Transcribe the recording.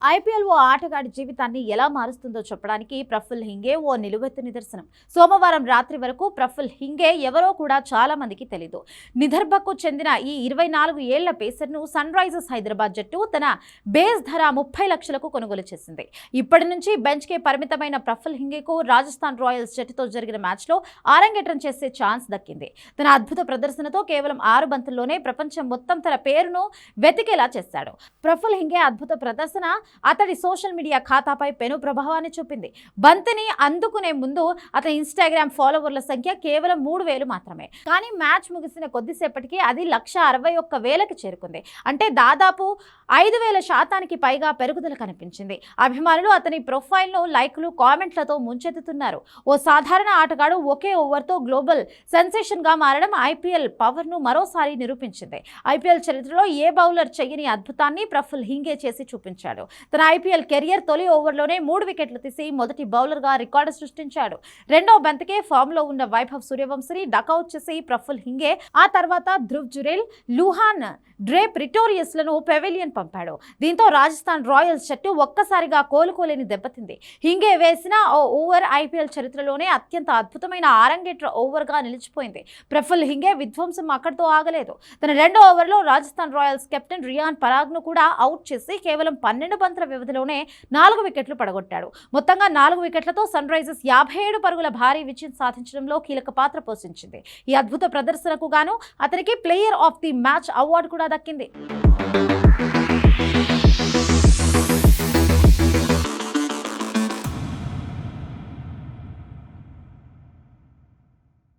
IPL ఓ ఆటగాడి జీవితాన్ని ఎలా మారుస్తుందో చెప్పడానికి ప్రఫుల్ హింగే ఓ నిలువెత్తు నిదర్శనం. సోమవారం రాత్రి వరకు ప్రఫుల్ హింగే ఎవరో కూడా చాలా మందికి తెలీదు. నిదర్భకు చెందిన ఈ 24 ఏళ్ల పేసర్ను సన్ రైజర్స్ హైదరాబాద్ జట్టు తన బేస్ ధర 30 లక్షలకు కొనుగోలు చేసింది. ఇప్పటి నుంచి బెంచ్కే పరిమితమైన ప్రఫుల్ హింగేకు రాజస్థాన్ రాయల్స్ జట్టుతో జరిగిన మ్యాచ్లో ఆరంగేట్రం చేసే ఛాన్స్ దక్కింది. తన అద్భుత ప్రదర్శనతో కేవలం 6 బంతుల్లోనే ప్రపంచం మొత్తం తన పేరును వెతికేలా చేశాడు. ప్రఫుల్ హింగే అద్భుత ప్రదర్శన అతడి సోషల్ మీడియా ఖాతాపై పెను ప్రభావాన్ని చూపింది. బంతిని అందుకునే ముందు అతని ఇన్స్టాగ్రామ్ ఫాలోవర్ల సంఖ్య కేవలం 3,000 మాత్రమే. కానీ మ్యాచ్ ముగిసిన కొద్దిసేపటికి అది 161,000కి చేరుకుంది. అంటే దాదాపు 5,000% పైగా పెరుగుదల కనిపించింది. అభిమానులు అతని ప్రొఫైల్ను లైక్లు, కామెంట్లతో ముంచెత్తుతున్నారు. ఓ సాధారణ ఆటగాడు ఒకే ఓవర్తో గ్లోబల్ సెన్సేషన్గా మారడం ఐపీఎల్ పవర్ను మరోసారి నిరూపించింది. ఐపీఎల్ చరిత్రలో ఏ బౌలర్ చెయ్యని అద్భుతాన్ని ప్రఫుల్ హింగే చేసి చూపించాడు. తన ఐపీఎల్ కెరియర్ తొలి ఓవర్లోనే 3 వికెట్లు తీసి మొదటి బౌలర్గా రికార్డు సృష్టించాడు. రెండో బంతికే ఫామ్లో ఉన్న వైభవ్ సూర్యవంశీని డకౌట్ చేసి ప్రఫుల్ హింగే ఆ తర్వాత ధ్రువ్ జురేల్, లూహాన్ డ్రే ప్రిటోరియస్లను పెవిలియన్ పంపాడు. దీంతో రాజస్థాన్ రాయల్స్ జట్టు ఒక్కసారిగా కోలుకోలేని దెబ్బతింది. హింగే వేసిన ఓ ఓవర్ ఐపీఎల్ చరిత్రలోనే అత్యంత అద్భుతమైన ఆరంగేట్ర ఓవర్గా నిలిచిపోయింది. ప్రఫుల్ హింగే విధ్వంసం అక్కడితో ఆగలేదు. తన రెండో ఓవర్లో రాజస్థాన్ రాయల్స్ కెప్టెన్ రియాన్ పరాగ్ను కూడా అవుట్ చేసి కేవలం 12 బంతుల వ్యవధిలోనే 4 వికెట్లు పడగొట్టాడు. మొత్తంగా 4 వికెట్లతో సన్ రైజర్స్ 57 పరుగుల భారీ విజయం సాధించడంలో కీలక పాత్ర పోషించింది. ఈ అద్భుత ప్రదర్శనకు గాను అతనికి player of the match award కూడా దక్కింది.